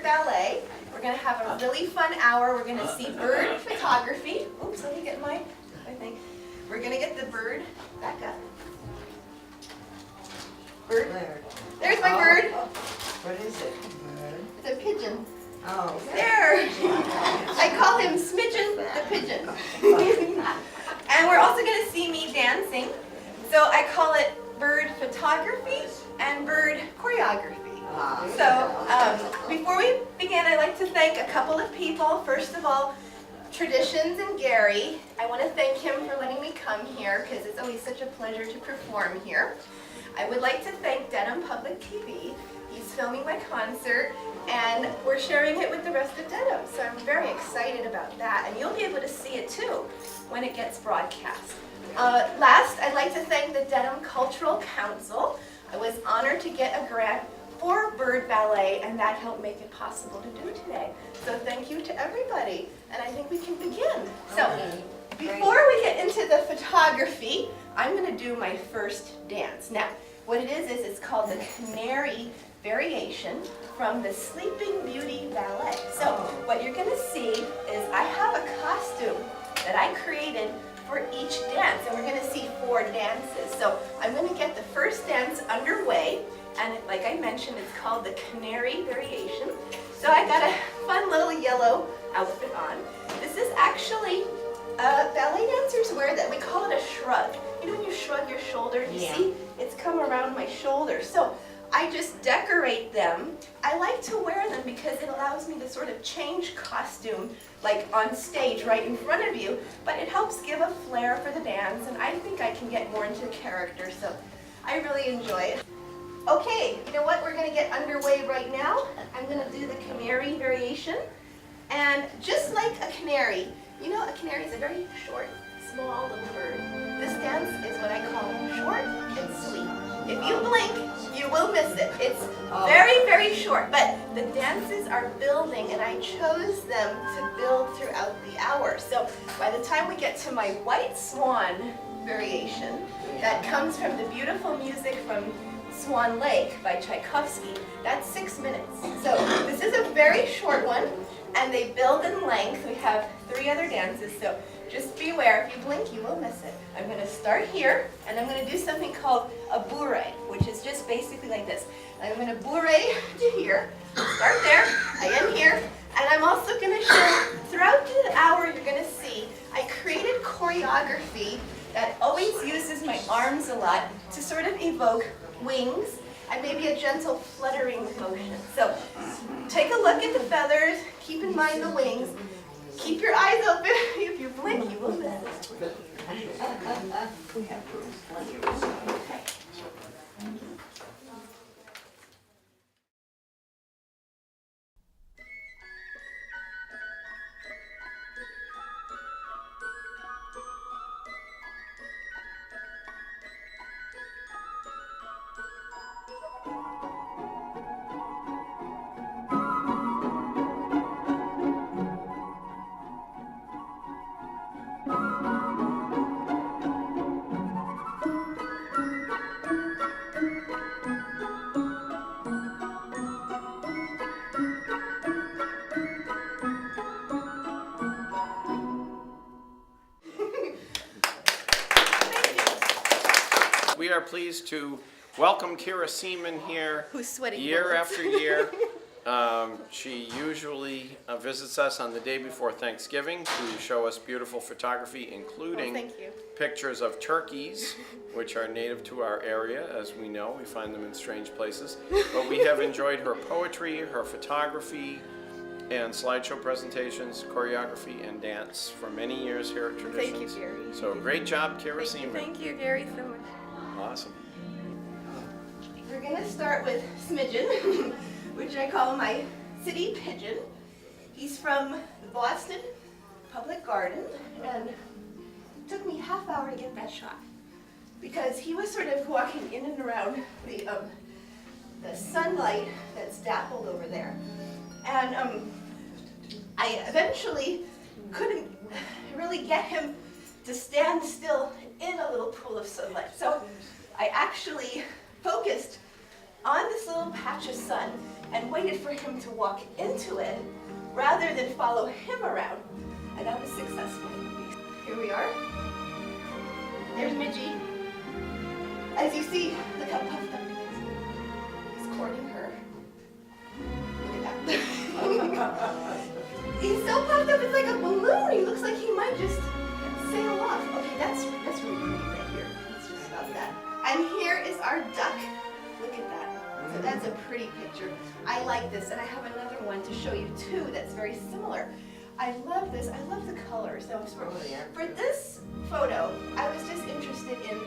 Ballet. We're going to have a really fun hour. We're going to see bird photography. Oops, let me get my thing. We're going to get the bird back up. Bird. There's my bird. What is it? It's a pigeon. Oh. There. I call him Smidgen the pigeon. And we're also going to see me dancing. So I call it bird photography and bird choreography. So before we begin, I'd like to thank a couple of people. First of all, Traditions and Gary. I want to thank him for letting me come here because it's always such a pleasure to perform here. I would like to thank Dedham Public TV. He's filming my concert and we're sharing it with the rest of Dedham. So I'm very excited about that, and you'll be able to see it too when it gets broadcast. Last, I'd like to thank the Dedham Cultural Council. I was honored to get a grant for bird ballet, and that helped make it possible to do today. So thank you to everybody, and I think we can begin. So before we get into the photography, I'm going to do my first dance. Now, what it is it's called the Canary Variation from the Sleeping Beauty Ballet. So what you're going to see is I have a costume that I created for each dance, and we're going to see 4 dances. So I'm going to get the first dance underway, and like I mentioned, it's called the Canary Variation. So I got a fun little yellow outfit on. This is actually ballet dancers wear that. We call it a shrug. You know when you shrug your shoulder, you see it's come around my shoulder. So I just decorate them. I like to wear them because it allows me to sort of change costume, like on stage right in front of you, but it helps give a flair for the dance, and I think I can get more into character, so I really enjoy it. Okay, you know what? We're going to get underway right now. I'm going to do the Canary Variation, and just like a canary, you know, a canary is a very short, small little bird. This dance is what I call short and sweet. If you blink, you will miss it. It's very, very short, but the dances are building, and I chose them to build throughout the hour. So by the time we get to my White Swan variation, that comes from the beautiful music from Swan Lake by Tchaikovsky, that's 6 minutes. So this is a very short one, and they build in length. We have 3 other dances, so just beware. If you blink, you will miss it. I'm going to start here, and I'm going to do something called a bourrée, which is just basically like this. I'm going to bourrée to here, start there, I end here, and I'm also going to show, throughout the hour you're going to see, I created choreography that always uses my arms a lot to sort of evoke wings and maybe a gentle fluttering motion. So take a look at the feathers, keep in mind the wings, keep your eyes open. If you blink, you will miss it. We have plenty of room. Okay. are pleased to welcome Kira Seamon here Who's sweating year bullets. after year. She usually visits us on the day before Thanksgiving to show us beautiful photography, including thank you. pictures of turkeys, which are native to our area. As we know, we find them in strange places. But we have enjoyed her poetry, her photography, and slideshow presentations, choreography, and dance for many years here at Traditions. Thank you, Gary. So great job, Kira Seamon. Thank you, Gary, so much. Awesome. We're going to start with Smidgen, which I call my city pigeon. He's from the Boston Public Garden, and it took me half hour to get that shot because he was sort of walking in and around the sunlight that's dappled over there. And I eventually couldn't really get him to stand still in a little pool of sunlight. So I actually focused on this little patch of sun and waited for him to walk into it rather than follow him around. And I was successful. Here we are. There's Midgie. As you see, look how puffed up he is. He's courting her. Look at that. He's so puffed up, it's like a balloon. He looks like he might just sail off. Okay, that's really pretty right here. Let's just stop that. And here is our duck. Look at that. So that's a pretty picture. I like this, and I have another one to show you too that's very similar. I love this. I love the colors. So for this photo, I was just interested in,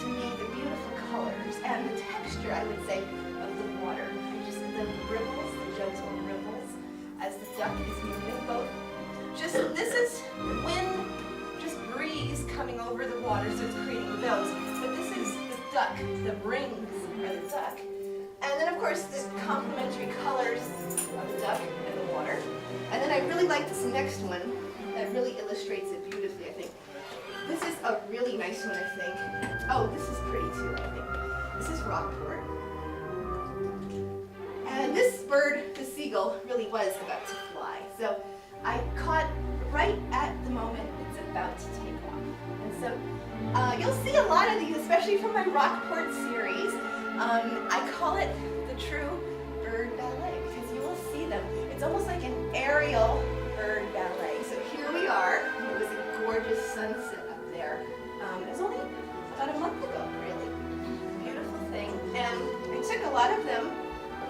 to me, the beautiful colors and the texture, I would say, of the water. Just the ripples, the gentle ripples, as the duck is moving. Both. Just this is wind, just breeze coming over the water, so it's creating those. But this is the duck, the rings are the duck. And then, of course, the complementary colors of the duck and the water. And then I really like this next one that really illustrates it beautifully, I think. This is a really nice one, I think. Oh, this is pretty too, I think. This is Rockport. And this bird, the seagull, really was about to fly. So I caught right at the moment it's about to take off. And so you'll see a lot of these, especially from my Rockport series. I call it the true bird ballet because you will see them. It's almost like an aerial bird ballet. So here we are. It was a gorgeous sunset up there. It was only about a month ago, really. Beautiful thing. And I took a lot of them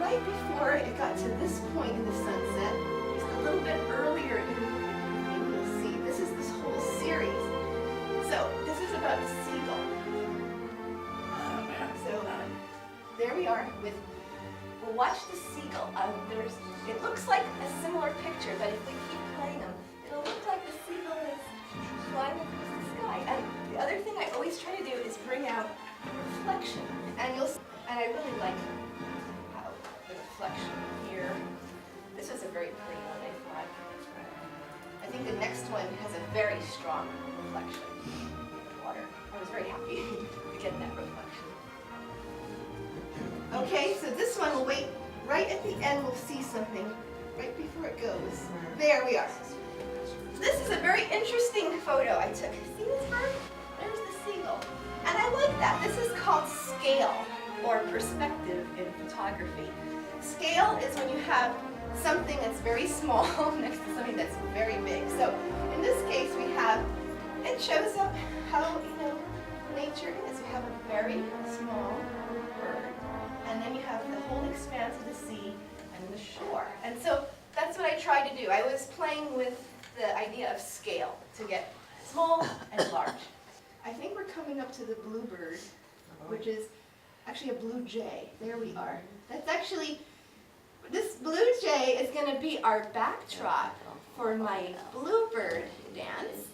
right before it got to this point in the sunset. Just a little bit earlier in the evening, you'll see. This is this whole series. So this is about the seagull. There we are with, we'll watch the seagull. It looks like a similar picture, but if we keep playing them, it'll look like the seagull is flying across the sky. And the other thing I always try to do is bring out reflection. And I really like how the reflection here. This was a very pretty one, I thought. I think the next one has a very strong reflection of the water. I was very happy to get that reflection. Okay, so this one will wait right at the end. We'll see something right before it goes. There we are. This is a very interesting photo I took. See this bird? There's the seagull. And I like that. This is called scale or perspective in photography. Scale is when you have something that's very small next to something that's very big. So in this case, we have, it shows up how, nature is. We have a very small bird. And then you have the whole expanse of the sea and the shore. And so that's what I tried to do. I was playing with the idea of scale to get small and large. I think we're coming up to the bluebird, which is actually a blue jay. There we are. That's actually, this blue jay is going to be our backdrop for my bluebird dance.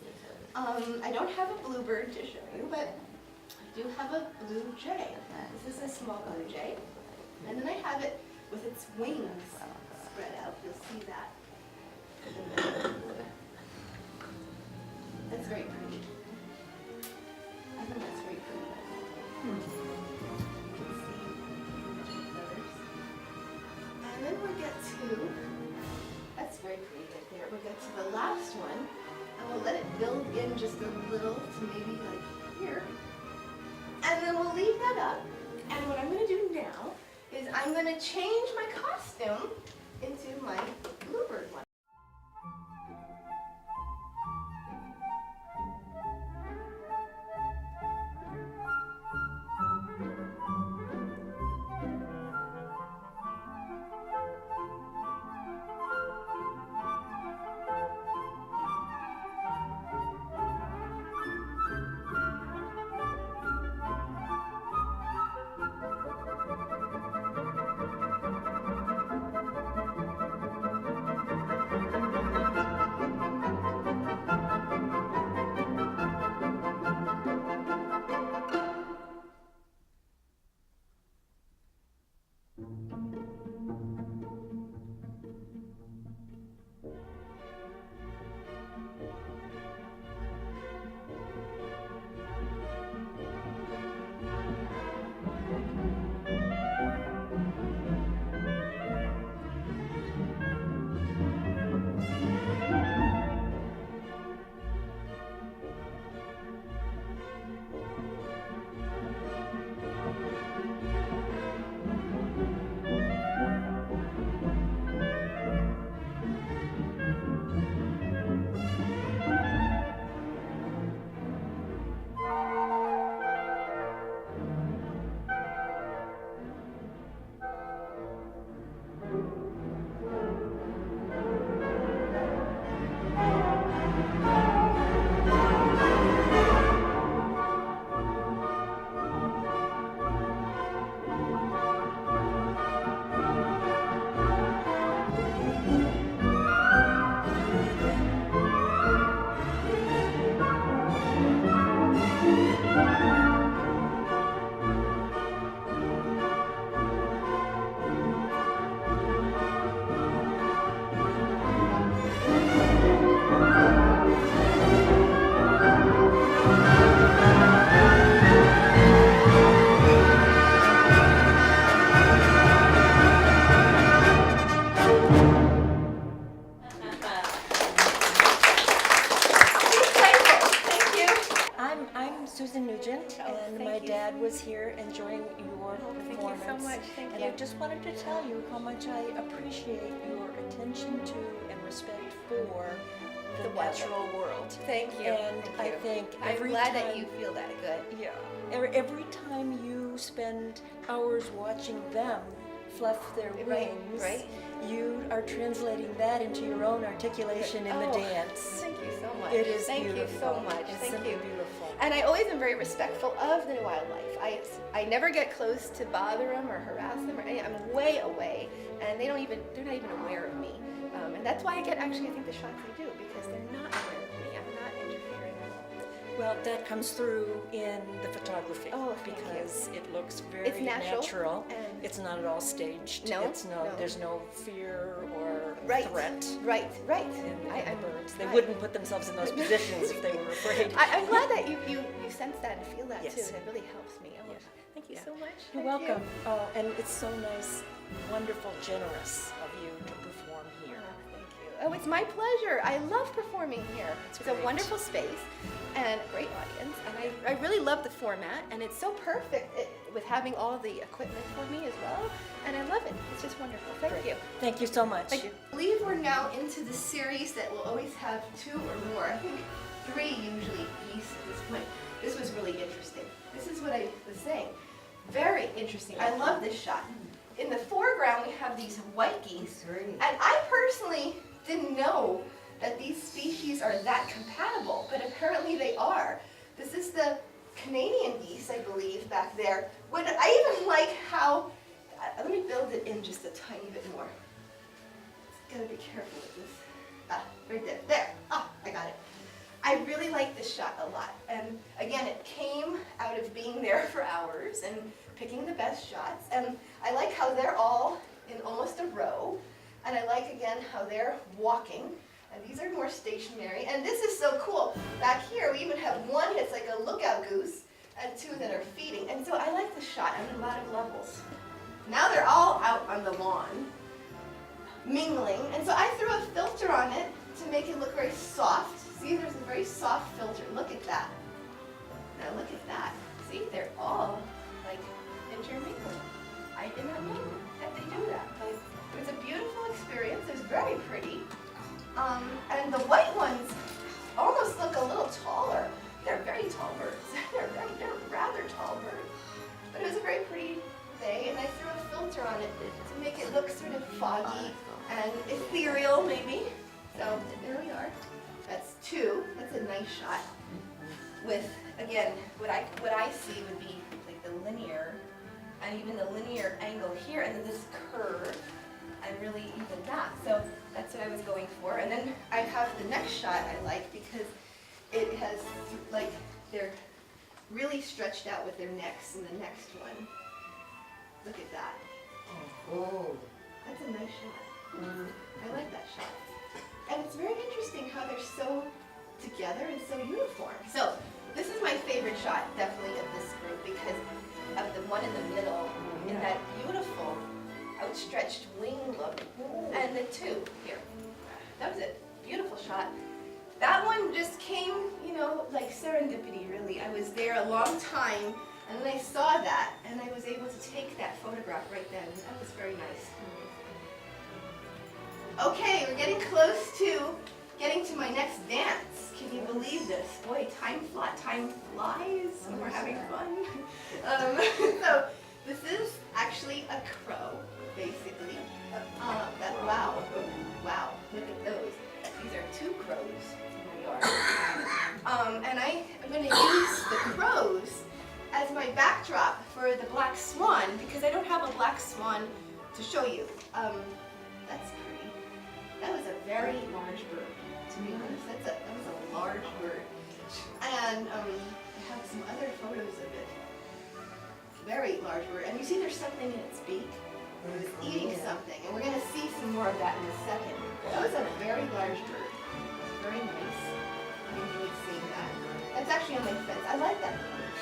I don't have a bluebird to show you, but I do have a blue jay. This is a small blue jay. And then I have it with its wings spread out. You'll see that. That's very pretty. I think that's very pretty. You can see the feathers. And then we'll get to, that's very pretty right there. We'll get to the last one. And we'll let it build in just a little to maybe like here. And And then we'll leave that up. And what I'm going to do now is I'm going to change my costume into my bluebird one. Was here enjoying your performance. Thank you so much. Thank and you. I just wanted to tell you how much I appreciate your attention to and respect for the natural world. Thank you. And Thank I you. think I'm every glad time, that you feel that good. yeah, every time you spend hours watching them fluff their Right, wings, right. you are translating that into your own articulation in the Oh, dance. Thank you so much. It is Thank beautiful. you so much. It's Thank simply you. beautiful. And I always am very respectful of the wildlife. I never get close to bother them or harass them or anything. I'm way away, and they're not even aware of me. And that's why I get actually I think the shots I do because they're not aware of me. I'm not interfering at all. Well, that comes through in the photography Oh, thank you. because it looks very It's natural, and- It's not at all staged. No, It's no. There's no fear or Right. threat Right. in the I'm- birds. They right. wouldn't put themselves in those positions if they were afraid. I'm glad that you sense that and feel that Yes. too. That really helps me. Oh, Yeah. Thank you Yeah. so much. You're Thank welcome. Oh, and it's so nice, wonderful, generous of you to perform here. Thank you. Oh, it's my pleasure. I love performing here. It's great. a wonderful space and a great audience. And I really love the format. And it's so perfect with having all the equipment for me as well. And I love it. It's just wonderful. Thank Great. you. Thank you so much. Thank you. I believe we're now into the series that will always have 2 or more. I think 3 usually geese at this point. This was really interesting. This is what I was saying. Very interesting. I love this shot. In the foreground, we have these white geese. And I personally didn't know that these species are that compatible, but apparently they are. This is the Canadian geese, I believe, back there. I even like how, let me build it in just a tiny bit more. Gotta be careful with this. Right there. There. I got it. I really like this shot a lot. And again, it came out of being there for hours and picking the best shots. And I like how they're all in almost a row. And I like, again, how they're walking. And these are more stationary. And this is so cool. Back here, we even have one that's like a lookout goose and 2 that are feeding. And so I like the shot on a lot of levels. Now they're all out on the lawn, mingling. And so I threw a filter on it to make it look very soft. See, there's a very soft filter. Look at that. Now look at that. See, they're all like intermingled. I did not know that they do that, but it was a beautiful experience. It was very pretty. And the white ones almost look a little taller. They're very tall birds. they're rather tall birds. But it was a very pretty day, and I threw a filter on it to make it look sort of foggy and ethereal, maybe. So there we are. That's two. That's a nice shot. With, again, what I see would be like the linear, and even the linear angle here, and then this curve, and really even that. So that's what I was going for. And then I have the next shot I like because it has, like, they're really stretched out with their necks in the next one. Look at that. Oh. That's a nice shot. I like that shot. And it's very interesting how they're so together and so uniform. So this is my favorite shot, definitely, of this group because of the one in the middle in that beautiful outstretched wing look. And the two here. That was a beautiful shot. That one just came, you know, like serendipity, really. I was there a long time, and then I saw that, and I was able to take that photograph right then. That was very nice. Okay, we're getting close to getting to my next dance. Can you believe this? Boy, time flies when we're having fun. So this is actually a crow, basically. Wow, look at those. These are two crows in my yard. And I am going to use the crows as my backdrop for the black swan because I don't have a black swan to show you. That's pretty. That was a very large bird, to be honest. That was a large bird. And I have some other photos of it. Very large bird. And you see there's something in its beak. It was eating something. And we're going to see some more of that in a second. That was a very large bird. Very nice. I enjoyed seeing that. That's actually on my fence. I like that bird.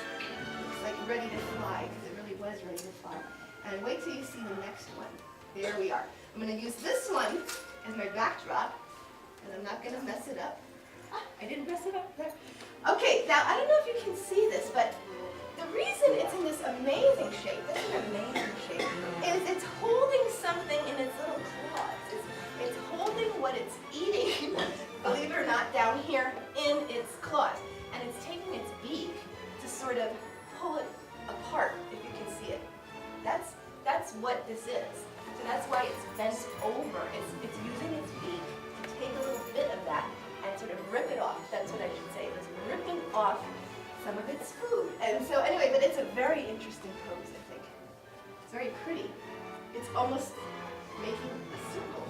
Looks like ready to fly because it really was ready to fly. And wait till you see the next one. There we are. I'm going to use this one as my backdrop, and I'm not going to mess it up. I didn't mess it up there. Okay, now I don't know if you can see this, but the reason it's in this amazing shape, is it's holding something in its little claws. It's holding what it's eating, believe it or not, down here in its claws. And it's taking its beak to sort of pull it apart, if you can see it. That's what this is. So that's why it's bent over. It's using its beak to take a little bit of that and sort of rip it off. That's what I should say. It's ripping off some of its food. And so anyway, but it's a very interesting pose, I think. It's very pretty. It's almost making a circle.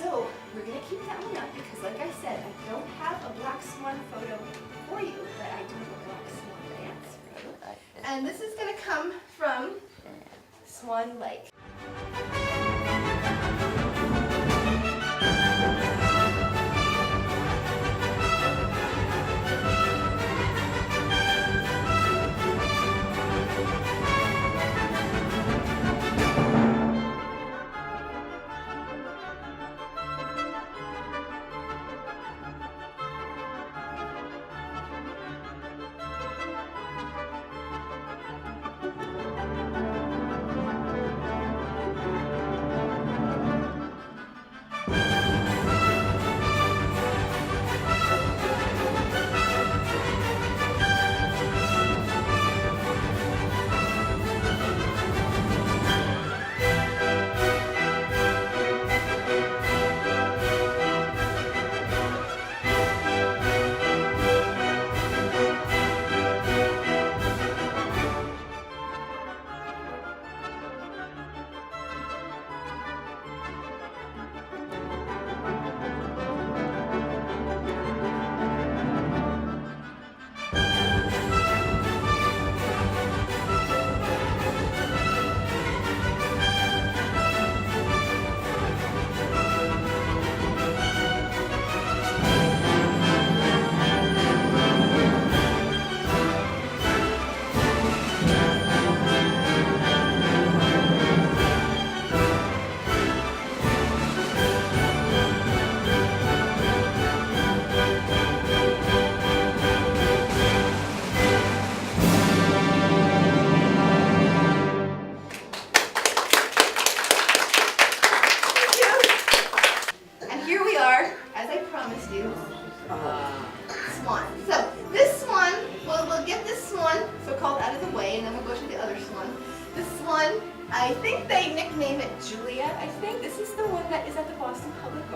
So we're going to keep that one up because, like I said, I don't have a black swan photo for you, but I do have a black swan dance for you. And this is going to come from Swan Lake.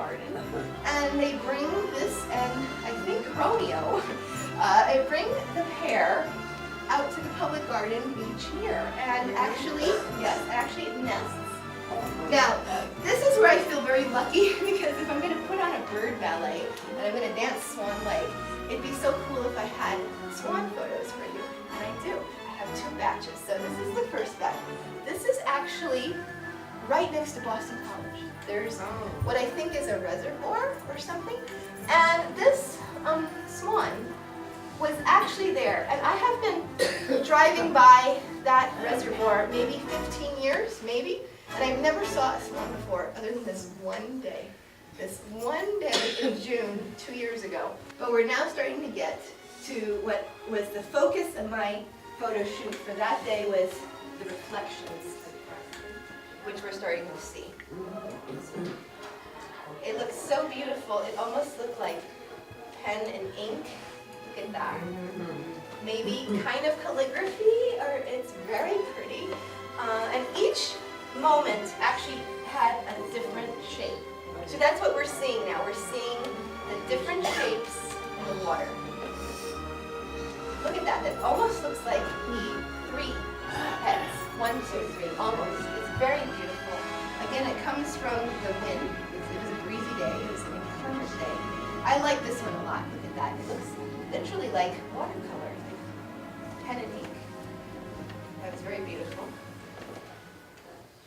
garden, and they bring this, and I think Romeo, they bring the pair out to the public garden each year, and actually, yes, actually it nests. Now, this is where I feel very lucky, because if I'm going to put on a bird ballet and I'm going to dance Swan Lake, it'd be so cool if I had swan photos for you, and I do. I have 2 batches. So this is the first batch. This is actually right next to Boston College. There's what I think is a reservoir or something, and this swan was actually there, and I have been driving by that reservoir maybe 15 years, maybe, and I never saw a swan before, other than this one day. This one day in June 2 years ago. But we're now starting to get to what was the focus of my photo shoot for that day, was the reflections, which we're starting to see. It looks so beautiful. It almost looked like pen and ink. Look at that. Maybe kind of calligraphy, or it's very pretty. And each moment actually had a different shape. So that's what we're seeing now. We're seeing the different shapes in the water. Look at that. That almost looks like 3 heads. 1, 2, 3, almost. It's very beautiful. Again, it comes from the wind. It was a breezy day. It was an incredible day. I like this one a lot. Look at that. It looks literally like watercolor, like pen and ink. That was very beautiful.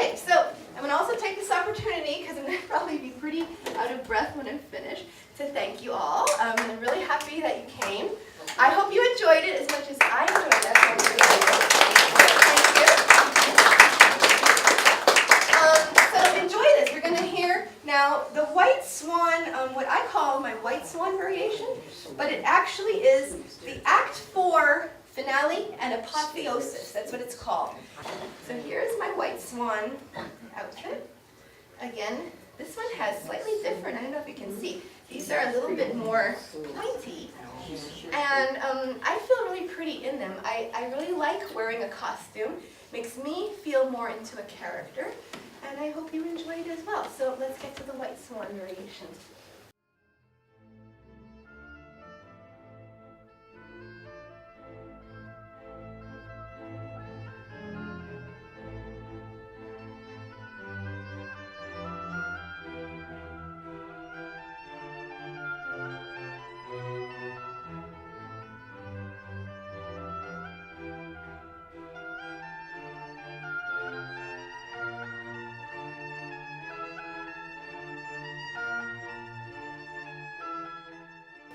Okay, so I'm going to also take this opportunity, because I'm going to probably be pretty out of breath when I'm finished, to thank you all. I'm really happy that you came. I hope you enjoyed it as much as I enjoyed that. Thank you. So enjoy this. We're going to hear now the White Swan, what I call my White Swan variation, but it actually is the Act 4 finale and apotheosis. That's what it's called. So here's my White Swan outfit. Again, this one has slightly different, I don't know if you can see. These are a little bit more pointy. And I feel really pretty in them. I really like wearing a costume. Makes me feel more into a character. And I hope you enjoy it as well. So let's get to the White Swan variation.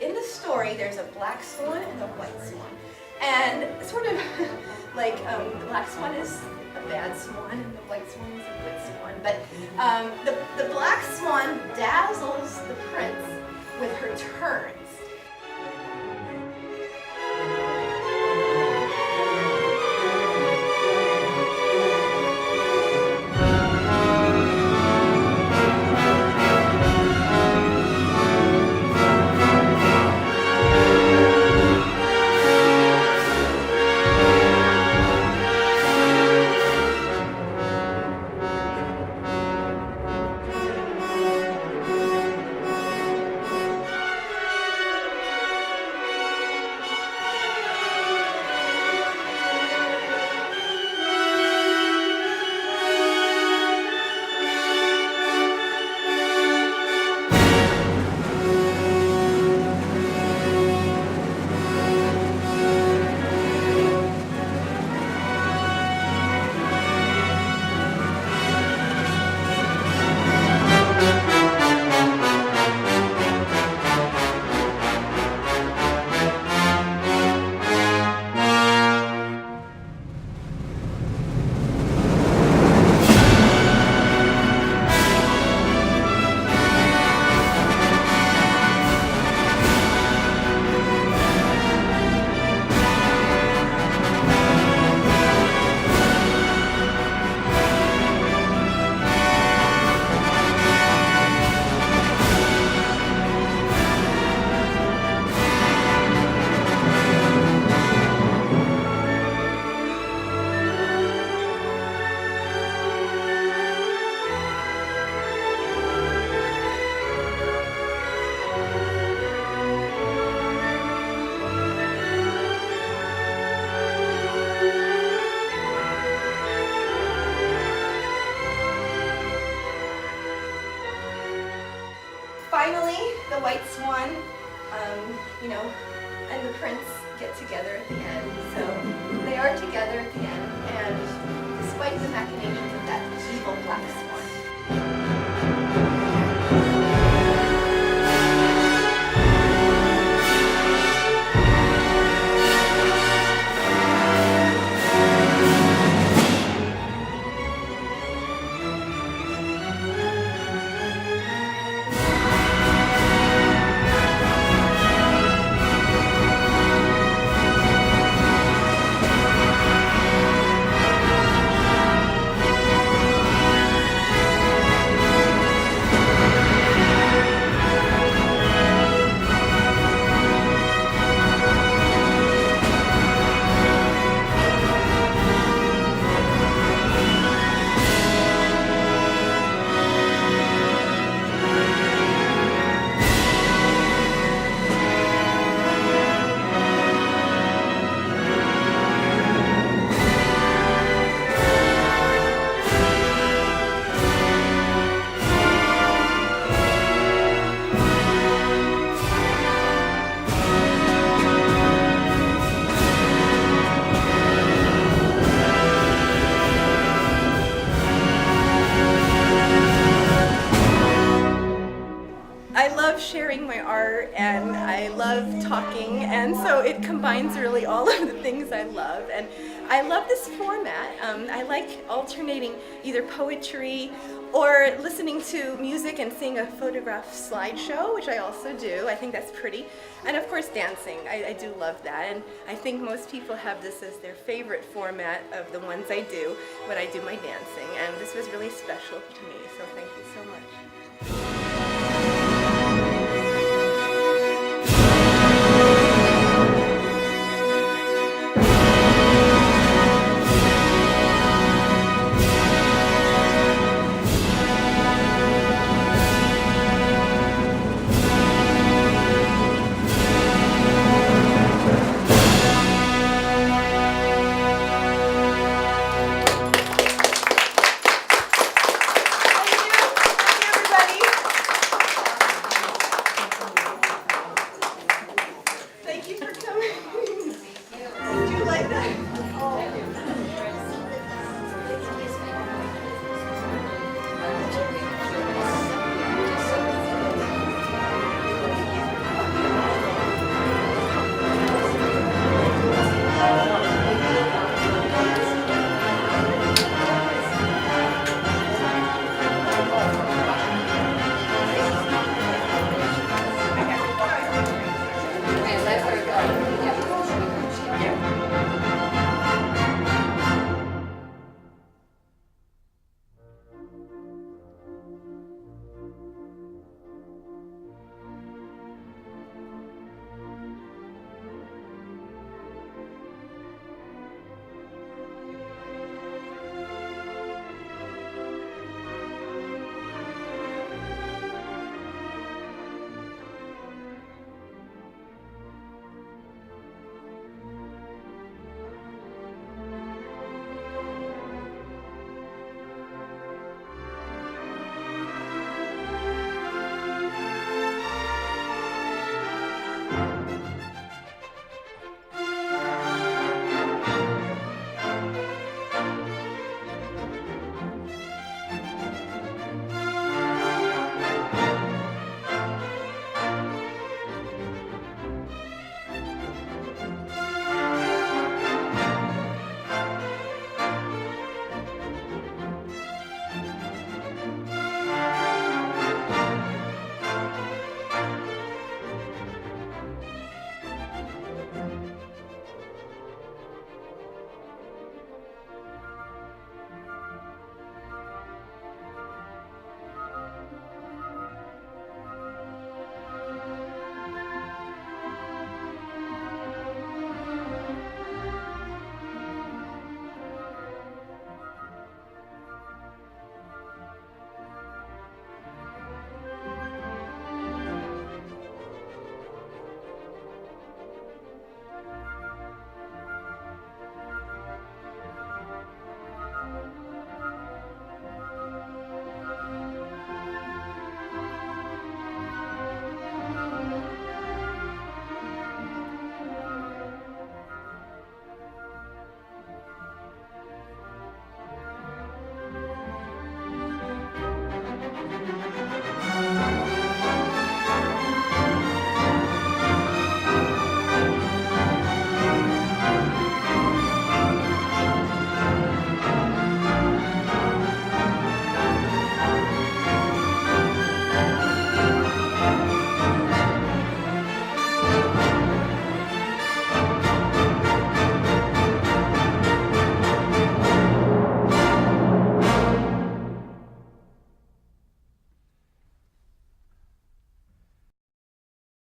In the story, there's a black swan and a white swan. And sort of like the black swan is a bad swan and the white swan is a good swan. But the black swan dazzles the prince with her turns. finally, the white swan, and the prince get together at the end. So they are together at the end, and despite the machinations of that evil black swan. I love sharing my art and I love talking, and so it combines really all of the things I love. And I love this format. I like alternating either poetry or listening to music and seeing a photograph slideshow, which I also do. I think that's pretty. And of course dancing. I do love that, and I think most people have this as their favorite format of the ones I do when I do my dancing, and this was really special to me, so thank you so much.